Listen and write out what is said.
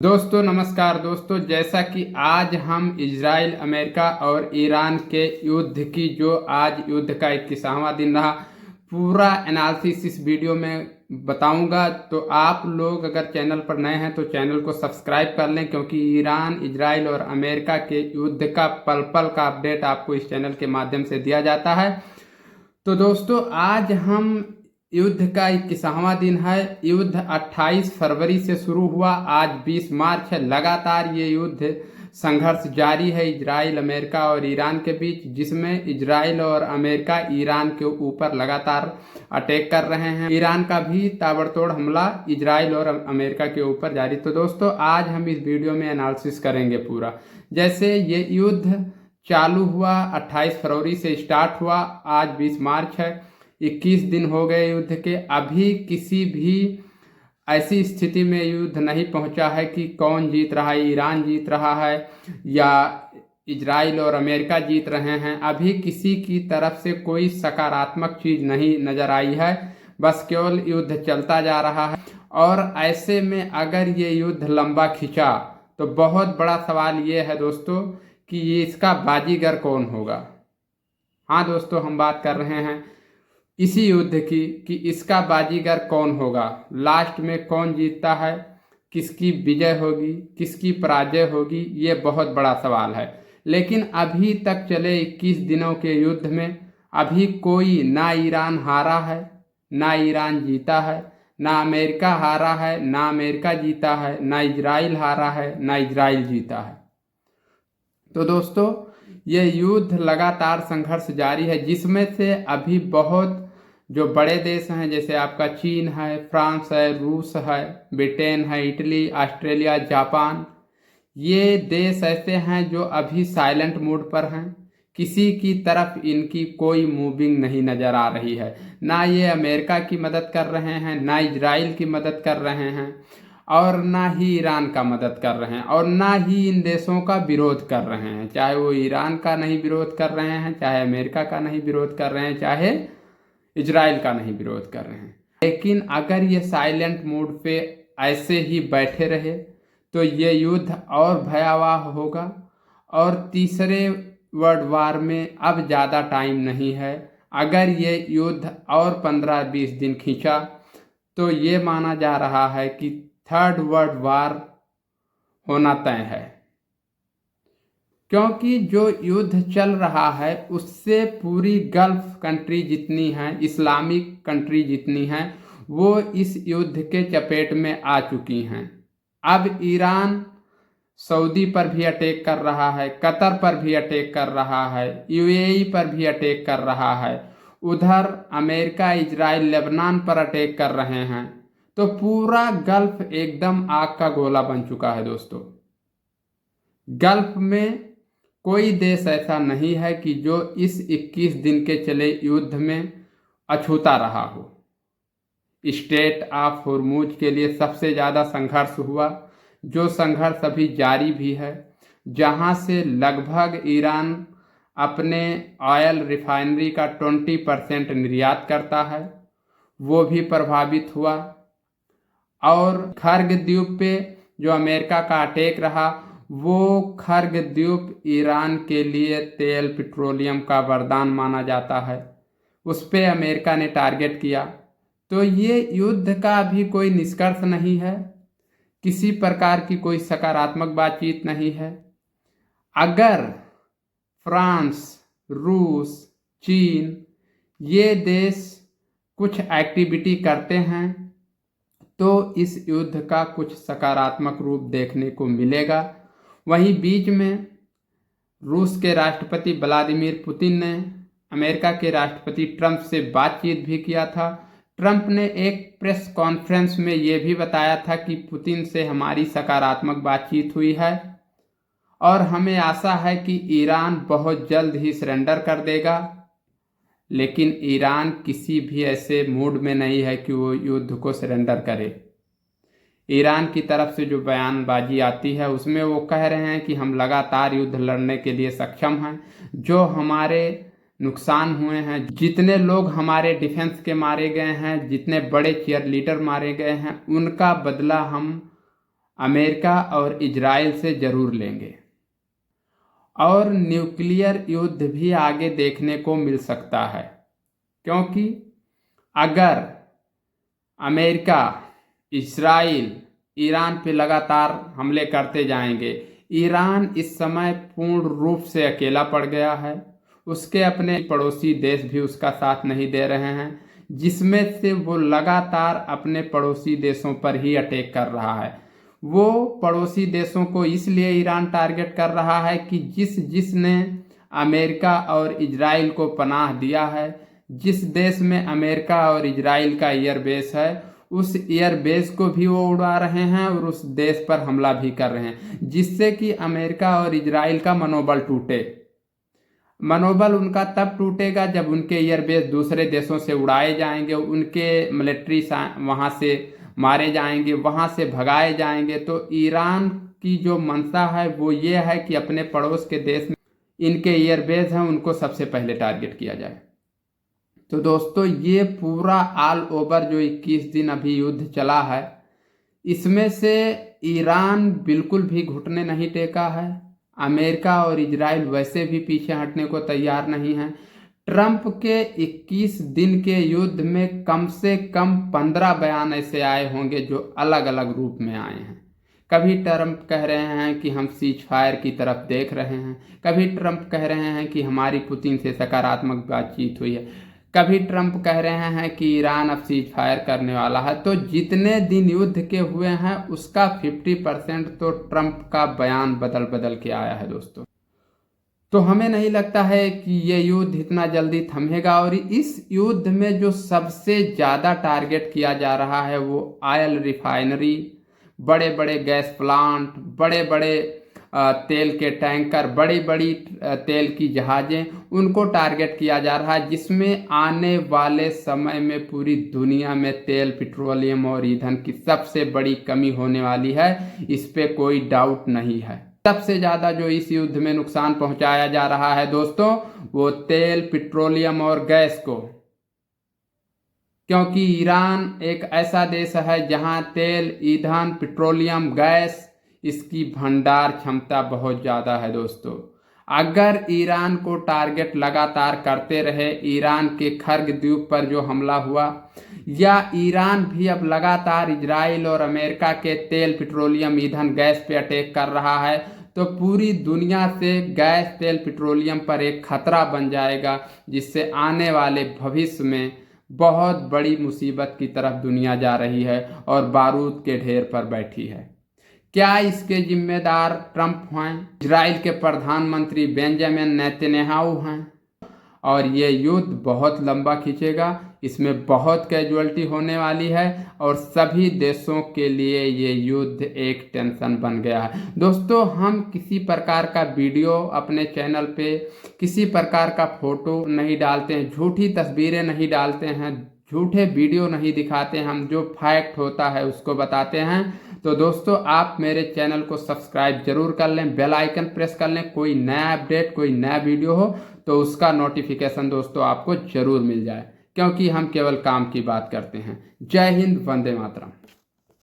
दोस्तों नमस्कार दोस्तों, जैसा कि आज हम इजराइल, अमेरिका और ईरान के युद्ध की जो आज युद्ध का 21वां दिन रहा, पूरा एनालिसिस इस वीडियो में बताऊंगा। तो आप लोग अगर चैनल पर नए हैं तो चैनल को सब्सक्राइब कर लें, क्योंकि ईरान, इजराइल और अमेरिका के युद्ध का पल पल का अपडेट आपको इस चैनल के माध्यम से दिया जाता है। तो दोस्तों आज हम युद्ध का 21वां दिन है। युद्ध 28 फरवरी से शुरू हुआ, आज 20 मार्च है। लगातार ये युद्ध संघर्ष जारी है इजराइल, अमेरिका और ईरान के बीच, जिसमें इजराइल और अमेरिका ईरान के ऊपर लगातार अटैक कर रहे हैं। ईरान का भी ताबड़तोड़ हमला इजराइल और अमेरिका के ऊपर जारी। तो दोस्तों आज हम इस वीडियो में एनालिसिस करेंगे पूरा। जैसे ये युद्ध चालू हुआ 28 फरवरी से स्टार्ट हुआ, आज 20 मार्च है। 21 दिन हो गए युद्ध के। अभी किसी भी ऐसी स्थिति में युद्ध नहीं पहुंचा है कि कौन जीत रहा है, ईरान जीत रहा है या इजराइल और अमेरिका जीत रहे हैं। अभी किसी की तरफ से कोई सकारात्मक चीज नहीं नजर आई है, बस केवल युद्ध चलता जा रहा है। और ऐसे में अगर ये युद्ध लंबा खिंचा तो बहुत बड़ा सवाल ये है दोस्तों कि ये इसका बाजीगर कौन होगा। हाँ दोस्तों, हम बात कर रहे हैं इसी युद्ध की कि इसका बाजीगर कौन होगा, लास्ट में कौन जीतता है, किसकी विजय होगी, किसकी पराजय होगी, ये बहुत बड़ा सवाल है। लेकिन अभी तक चले 21 दिनों के युद्ध में अभी कोई ना ईरान हारा है, ना ईरान जीता है, ना अमेरिका हारा है, ना अमेरिका जीता है, ना इजराइल हारा है, ना इजराइल जीता है। तो दोस्तों ये युद्ध लगातार संघर्ष जारी है, जिसमें से अभी बहुत जो बड़े देश हैं, जैसे आपका चीन है, फ्रांस है, रूस है, ब्रिटेन है, इटली, ऑस्ट्रेलिया, जापान, ये देश ऐसे हैं जो अभी साइलेंट मोड पर हैं। किसी की तरफ इनकी कोई मूविंग नहीं नजर आ रही है। ना ये अमेरिका की मदद कर रहे हैं, ना इजराइल की मदद कर रहे हैं, और ना ही ईरान का मदद कर रहे हैं, और ना ही इन देशों का विरोध कर रहे हैं। चाहे वो ईरान का नहीं विरोध कर रहे हैं, चाहे अमेरिका का नहीं विरोध कर रहे हैं, चाहे इजराइल का नहीं विरोध कर रहे हैं। लेकिन अगर ये साइलेंट मोड पे ऐसे ही बैठे रहे तो ये युद्ध और भयावह होगा। और तीसरे वर्ल्ड वार में अब ज़्यादा टाइम नहीं है। अगर ये युद्ध और 15-20 दिन खींचा तो ये माना जा रहा है कि थर्ड वर्ल्ड वार होना तय है, क्योंकि जो युद्ध चल रहा है उससे पूरी गल्फ कंट्री जितनी हैं, इस्लामिक कंट्री जितनी हैं, वो इस युद्ध के चपेट में आ चुकी हैं। अब ईरान सऊदी पर भी अटैक कर रहा है, कतर पर भी अटैक कर रहा है, यूएई पर भी अटैक कर रहा है, उधर अमेरिका, इजराइल, लेबनान पर अटैक कर रहे हैं। तो पूरा गल्फ एकदम आग का गोला बन चुका है दोस्तों। गल्फ में कोई देश ऐसा नहीं है कि जो इस 21 दिन के चले युद्ध में अछूता रहा हो। स्ट्रेट ऑफ होर्मुज के लिए सबसे ज़्यादा संघर्ष हुआ, जो संघर्ष अभी जारी भी है, जहां से लगभग ईरान अपने ऑयल रिफाइनरी का 20% निर्यात करता है, वो भी प्रभावित हुआ। और खर्ग द्वीप पे जो अमेरिका का अटैक रहा, वो खर्ग द्वीप ईरान के लिए तेल, पेट्रोलियम का वरदान माना जाता है, उस पे अमेरिका ने टारगेट किया। तो ये युद्ध का भी कोई निष्कर्ष नहीं है, किसी प्रकार की कोई सकारात्मक बातचीत नहीं है। अगर फ्रांस, रूस, चीन ये देश कुछ एक्टिविटी करते हैं तो इस युद्ध का कुछ सकारात्मक रूप देखने को मिलेगा। वहीं बीच में रूस के राष्ट्रपति व्लादिमीर पुतिन ने अमेरिका के राष्ट्रपति ट्रंप से बातचीत भी किया था। ट्रंप ने एक प्रेस कॉन्फ्रेंस में ये भी बताया था कि पुतिन से हमारी सकारात्मक बातचीत हुई है और हमें आशा है कि ईरान बहुत जल्द ही सरेंडर कर देगा। लेकिन ईरान किसी भी ऐसे मूड में नहीं है कि वो युद्ध को सरेंडर करे। ईरान की तरफ से जो बयानबाजी आती है उसमें वो कह रहे हैं कि हम लगातार युद्ध लड़ने के लिए सक्षम हैं। जो हमारे नुकसान हुए हैं, जितने लोग हमारे डिफेंस के मारे गए हैं, जितने बड़े चीयर लीडर मारे गए हैं, उनका बदला हम अमेरिका और इजराइल से जरूर लेंगे। और न्यूक्लियर युद्ध भी आगे देखने को मिल सकता है, क्योंकि अगर अमेरिका, इजराइल ईरान पे लगातार हमले करते जाएंगे, ईरान इस समय पूर्ण रूप से अकेला पड़ गया है। उसके अपने पड़ोसी देश भी उसका साथ नहीं दे रहे हैं, जिसमें से वो लगातार अपने पड़ोसी देशों पर ही अटैक कर रहा है। वो पड़ोसी देशों को इसलिए ईरान टारगेट कर रहा है कि जिसने अमेरिका और इजराइल को पनाह दिया है, जिस देश में अमेरिका और इजराइल का एयरबेस है, उस एयरबेस को भी वो उड़ा रहे हैं और उस देश पर हमला भी कर रहे हैं, जिससे कि अमेरिका और इजराइल का मनोबल टूटे। मनोबल उनका तब टूटेगा जब उनके एयरबेस दूसरे देशों से उड़ाए जाएंगे, उनके मिलिट्री वहाँ से मारे जाएंगे, वहाँ से भगाए जाएंगे। तो ईरान की जो मंशा है वो ये है कि अपने पड़ोस के देश में इनके एयरबेस हैं, उनको सबसे पहले टारगेट किया जाए। तो दोस्तों, ये पूरा ऑल ओवर जो 21 दिन अभी युद्ध चला है, इसमें से ईरान बिल्कुल भी घुटने नहीं टेका है। अमेरिका और इजराइल वैसे भी पीछे हटने को तैयार नहीं है। ट्रंप के 21 दिन के युद्ध में कम से कम 15 बयान ऐसे आए होंगे जो अलग अलग रूप में आए हैं। कभी ट्रंप कह रहे हैं कि हम सीज फायर की तरफ देख रहे हैं, कभी ट्रंप कह रहे हैं कि हमारी पुतिन से सकारात्मक बातचीत हुई है, कभी ट्रंप कह रहे हैं कि ईरान अब सीज फायर करने वाला है। तो जितने दिन युद्ध के हुए हैं उसका 50% तो ट्रंप का बयान बदल बदल के आया है दोस्तों। तो हमें नहीं लगता है कि ये युद्ध इतना जल्दी थमेगा। और इस युद्ध में जो सबसे ज़्यादा टारगेट किया जा रहा है वो ऑयल रिफाइनरी, बड़े बड़े गैस प्लांट, बड़े बड़े तेल के टैंकर, बड़ी बड़ी तेल की जहाज़ें, उनको टारगेट किया जा रहा है, जिसमें आने वाले समय में पूरी दुनिया में तेल, पेट्रोलियम और ईंधन की सबसे बड़ी कमी होने वाली है। इस पे कोई डाउट नहीं है। सबसे ज़्यादा जो इस युद्ध में नुकसान पहुंचाया जा रहा है दोस्तों, वो तेल, पेट्रोलियम और गैस को, क्योंकि ईरान एक ऐसा देश है जहां तेल, ईंधन, पेट्रोलियम, गैस, इसकी भंडार क्षमता बहुत ज़्यादा है दोस्तों। अगर ईरान को टारगेट लगातार करते रहे, ईरान के खर्ग द्वीप पर जो हमला हुआ, या ईरान भी अब लगातार इजराइल और अमेरिका के तेल, पेट्रोलियम, ईंधन, गैस पे अटैक कर रहा है, तो पूरी दुनिया से गैस, तेल, पेट्रोलियम पर एक खतरा बन जाएगा, जिससे आने वाले भविष्य में बहुत बड़ी मुसीबत की तरफ दुनिया जा रही है और बारूद के ढेर पर बैठी है। क्या इसके जिम्मेदार ट्रंप हैं? इजराइल के प्रधानमंत्री बेंजामिन नेतन्याहू हैं। और ये युद्ध बहुत लंबा खींचेगा, इसमें बहुत कैजुअल्टी होने वाली है और सभी देशों के लिए ये युद्ध एक टेंशन बन गया है। दोस्तों, हम किसी प्रकार का वीडियो अपने चैनल पे, किसी प्रकार का फोटो नहीं डालते हैं, झूठी तस्वीरें नहीं डालते हैं, झूठे वीडियो नहीं दिखाते हैं, हम जो फैक्ट होता है उसको बताते हैं। तो दोस्तों, आप मेरे चैनल को सब्सक्राइब जरूर कर लें, बेल आइकन प्रेस कर लें, कोई नया अपडेट, कोई नया वीडियो हो तो उसका नोटिफिकेशन दोस्तों आपको जरूर मिल जाए, क्योंकि हम केवल काम की बात करते हैं। जय हिंद, वंदे मातरम।